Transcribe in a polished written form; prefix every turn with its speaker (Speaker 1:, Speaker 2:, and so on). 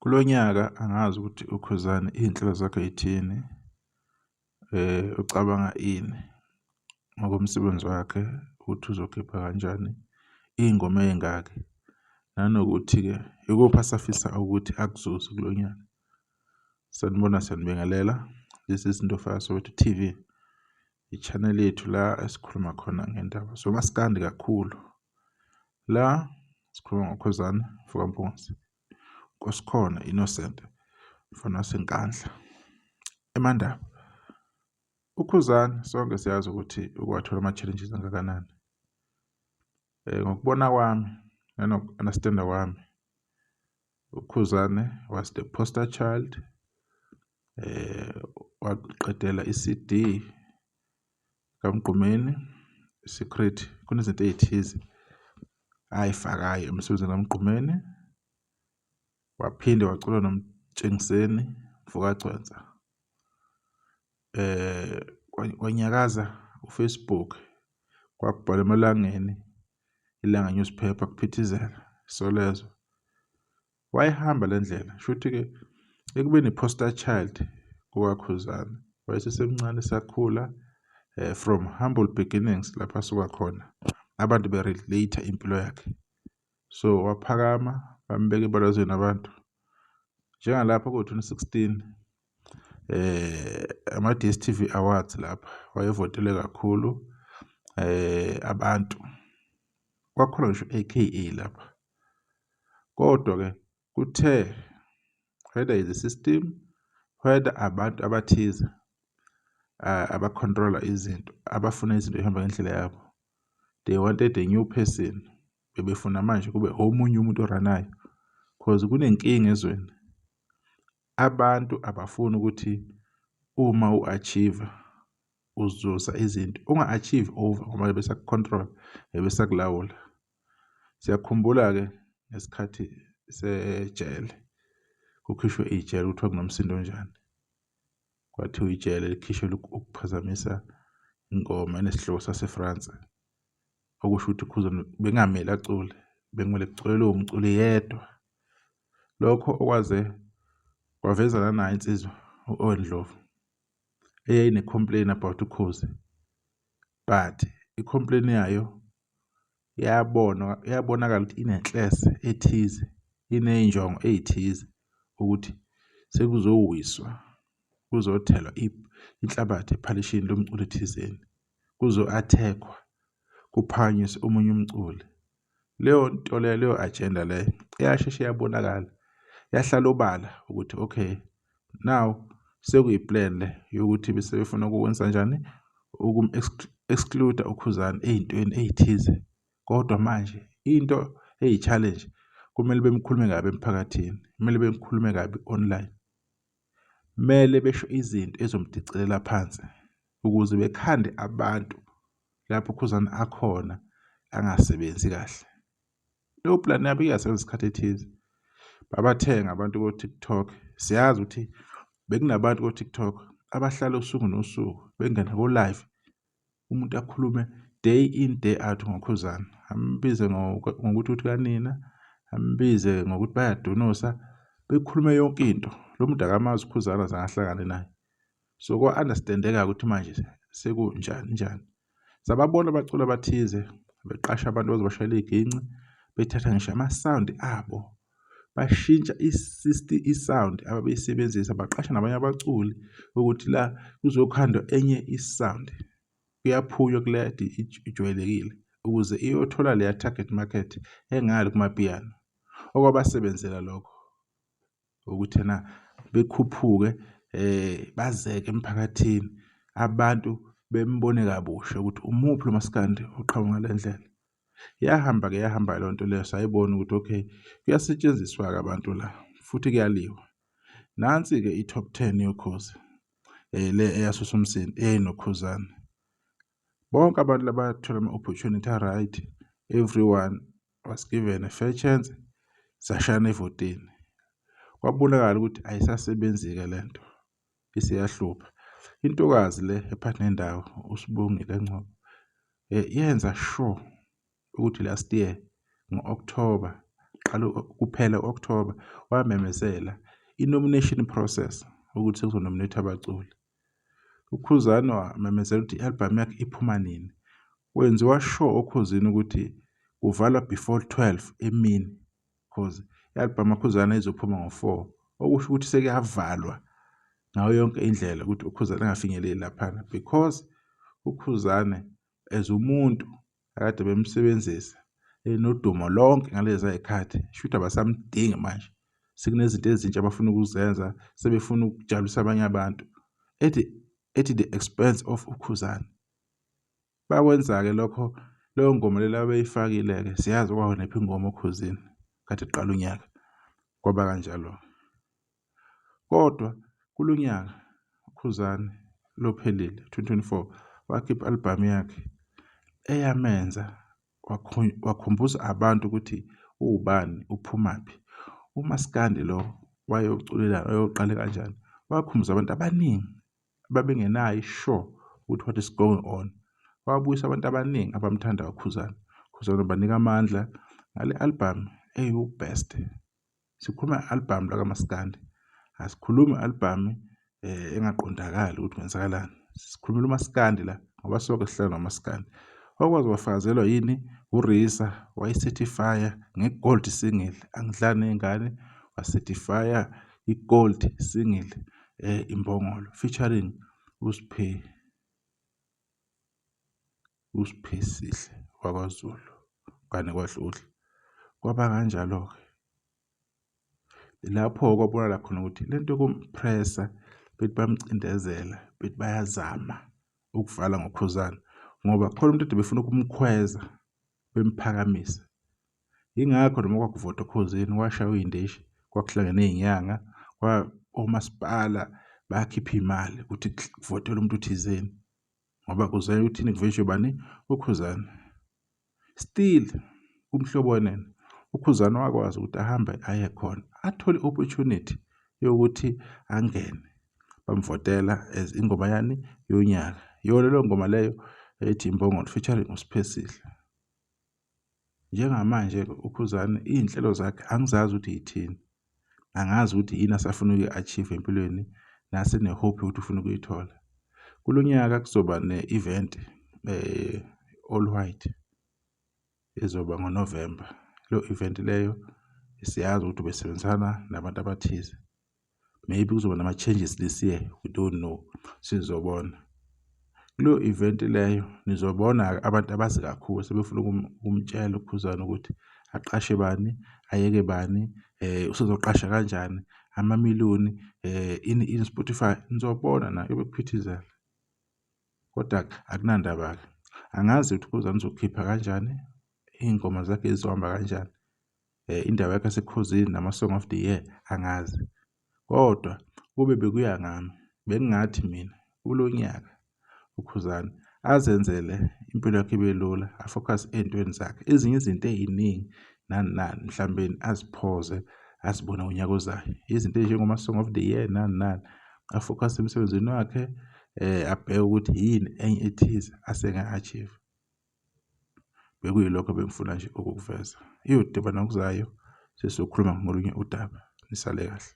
Speaker 1: Kulonyaka angazi ukuthi uKhuzani iy'nhlelo zakhe yithini, ucabanga ini ngokomsebenzi wakhe ukuthi uzokhipha kanjani iy'ngoma ey'ngaki, nanokuthi-ke ikuphi asafisa ukuthi akuzuze kulo nyaka. Sanibona, siyanibingelela. This is Ndofana Soweto TV, i-channel yethu la esikhuluma khona ngendaba masikandi kakhulu. La sikhuluma ngoKhuzani Mfukampungose, Nkosikhona Innocent mfana waseNkandla. Emandaba, uKhuzani sonke siyazi ukuthi ukwathola ama-challenges angakanani. Ngokubona kwami nanoku-understand-a kwami, uKhuzani was the poster child, waqedela i-CD kaMgqumeni, Secret. Kunezinto ey'thize ayifakayo emsebenzini kaMgqumeni, waphinde wacula noMtshengiseni Mfukagcwensa. Kwanyakaza uFacebook, kwakubhala emalangeni, Ilanga Newspaper kuphithizela Solezo. Wayehamba le ndlela, shuthi-ke ekubeni poster child kukaKhuzani wayesesemncane esakhula, from humble beginnings lapho asuka khona, abantu be-relate impilo yakhe. So waphakama, bambeka ebalazweni abantu. Njengalapho ku-2016 ama-DStv Awards lapha wayevotele kakhulu abantu. Kwakhona ngisho AKA lapha. Kodwa-ke kuthe whether is the system, whether abantu abathize abacontrola izinto, abafuna izinto ihamba ngendlela yabo. They wanted a new person. Bebefuna manje kube omunye umuntu oranayo. Because kunenkinga ezweni. Abantu abafuni ukuthi uma u-achieve uzuza izinto. Unga-achieve over ngoba besakucontrol, besakulawula. Siyakhumbula-ke ngesikhathi sejele. Kukhishwe ijele kuthiwa kunomsindo onjani. Kwathiwa ijele likhishwe ukuphazamisa ingoma enesihloko saseFrance. Okusho ukuthi uKhuzani bengamele acule, bekumele kuculelwe umculi yedwa. Lokho okwaze kwavezana nayo insizwa u-Owen Ndlovu eyayine-complain about uKhuzi. But i-complain yayo yabonakala ukuthi inenhlese ethize, iney'njongo ey'thize ukuthi sekuzowiswa, kuzothelwa inhlabathi ephalishini lomculi thizeni, kuzo-attack-wa, kuphakanyiswe omunye umculi. Leyo nto leyo agenda leyo yasheshe yabonakala, yahlala obala ukuthi okay, now sekuyiplan le yokuthi besebefuna ukwenza kanjani, ukum-exclude uKhuzani ey'ntweni ey'thize. Kodwa manje into eyi-challenge kumele bemkhulume kabi emphakathini, kumele bemkhulume kabi online. Kumele besho izinto ezomdicelela phansi ukuze bekhande abantu lapho uKhuzani akhona angasebenzi kahle. Leyo plan yabo iyasebenza isikhathi ethize. Babathenga abantu ko-TikTok. Siyazi ukuthi bekunabantu ko-TikTok abahlala usuku nosuku bengena ko-live, umuntu akhulume day in day out ngoKhuzani. Ambize ngokuthi uthi kanina, ambize ngokuthi bayadunusa, bekhulume yonke into. Lo muntu akamazi uKhuzani azangahlangane naye. So kwa-understand-eka ukuthi manje sekunjani njani. Sababona abaculi abathize beqasha abantu bazobashayela iy'ginci, bethatha ngisho ama-sound abo, bashintsha i-sound ababeyisebenzisa, baqasha nabanye abaculi ukuthi la kuzokhandwa enye i-sound. Kuyaphunywa kuleya ijwayelekile ukuze iyothola leya target market engale kumapiyano. Okwabasebenzela lokho ukuthi bekhuphuke, bazeke emphakathini, abantu bembone kabusha ukuthi umuphi lo maskandi oqhamuka ngale ndlela. Yahamba leyo nto leyo, sayibona ukuthi okay, kuyasetshenziswa-ke abantu la futhi kuyaliwa. Nansi-ke i-top 10 yokhozi le eyasusa umsindo eyayinoKhuzani. Bonke abantu labathola ama-opportunity a-right, everyone was given a fair chance, sashayana evotini. Kwabonakala ukuthi ayisasebenzi-ke le nto, isiyahlupha. Intokazi le ephathe nendawo uSibongile Ngcobo yenza sure ukuthi last year ngo-October kuphela October wamemezela i-nomination process ukuthi sekuzonominate abaculi. uKhuzani wamemezela ukuthi i-album yakhe iphuma nini. Wenziwa sure uKhuzini ukuthi kuvalwa before 12 emini because i-album kaKhuzani izophuma ngo-4, okusho ukuthi sekuyavalwa ngayo yonke indlela ukuthi uKhuzani angafinyeleli laphana because uKhuzani as umuntu akade bemsebenzisa enodumo lonke ngalezi ayikhathi shoot abasamdingi manje, sekunezinto ezintsha abafuna ukuzenza, sebefuna ukujabulisa abanye abantu at the expense of uKhuzani. Bakwenza-ke lokho, leyo ngoma leyo abeyifakile-ke siyazi okwakunephi ingoma uKhuzini kade eqala unyaka kwaba kanjalo. Kodwa kulo nyaka uKhuzani lophelile 2024 wakhipha i-album yakhe eyamenza wakhumbuza abantu ukuthi ubani uphumaphi. uMaskandi lo wayoqala kanjani, wakhumbuza abantu abaningi ababengenayo sure ukuthi what is going on. Wabuyisa abantu abaningi abamthanda uKhuzani. uKhuzani banika amandla ngale album eyu-best. Sikhuluma i-album lakaMaskandi, asikhulumi i-album engaqondakali ukuthi kwenzakalani. Sikhulumela uMaskandi la ngoba sonke sihlala noMaskandi. Wakwazi wafakazelwa yini uRisa, wayicertifya nge-gold single Angidlali Ney'ngane, wacertifya i-gold single Imbongolo featuring uSphiwe Sihle wakwaZulu kanye kwaDludla. Kwaba kanjalo-ke lapho kwabonakala khona ukuthi lento yokumpressa bethi bamcindezela, bethi bayazama ukuvala ngoKhuzani ngoba khona umuntu befuna ukumkhweza bemphakamisa. Yingakho noma kwakuvotwa uKhuzini washaywa iy'ndishi, kwakuhlangene iy'nyanga, omasipala bakhipha imali ukuthi kuvotele umuntu thizeni ngoba kuzele ukuthi kuvinjwe bani uKhuzani. Still umhlobo wenene uKhuzani wakwazi ukuthi ahambe aye khona athole i-opportunity yokuthi angene, bamvotela as ingoma yani yonyaka. Yona leyo ngoma leyo ethi Imbongolo featuring uSphiwe Sihle. Njengamanje uKhuzani iy'nhlelo zakhe angizazi ukuthi yithini, angazi ukuthi yini asafuna ukuyi-achieve empilweni nasene-hope ukuthi ufuna ukuyithola. Kulo nyaka kuzoba ne-event All White izoba ngoNovember. Lo event leyo siyazi ukuthi besebenzisana nabantu abathize. Maybe kuzoba nama-changes this year, we don't know, sizobona. Kulo event leyo nizobona abantu abazi kakhulu sebefuna ukumtshela uKhuzani ukuthi aqashe bani, ayeke bani, usezoqasha kanjani, amamiliyoni in Spotify nizobona na ebekuphithizela. Kodwa akunandaba-ke, angazi ukuthi uKhuzani uzokhipha kanjani, iy'ngoma zakhe zizohamba kanjani, indawo yakhe yaseKhuzini nama-Song of the Year angazi. Kodwa kube bekuya ngami, bengingathi mina kulo nyaka uKhuzani azenzele impilo yakhe ibe lula, afocus ey'ntweni zakhe. Ezinye izinto ey'ningi nani mhlawumbe aziphoze azibone unyaka ozayo. Izinto ey'njengoma-Song of the Year nani afocus emsebenzini wakhe, abheke ukuthi yini enye ethize asenge-achieve. Bekuyilokho bengifuna nje ukukuveza. Iyodibana okuzayo sesizokhuluma ngolunye udaba. Nisale kahle.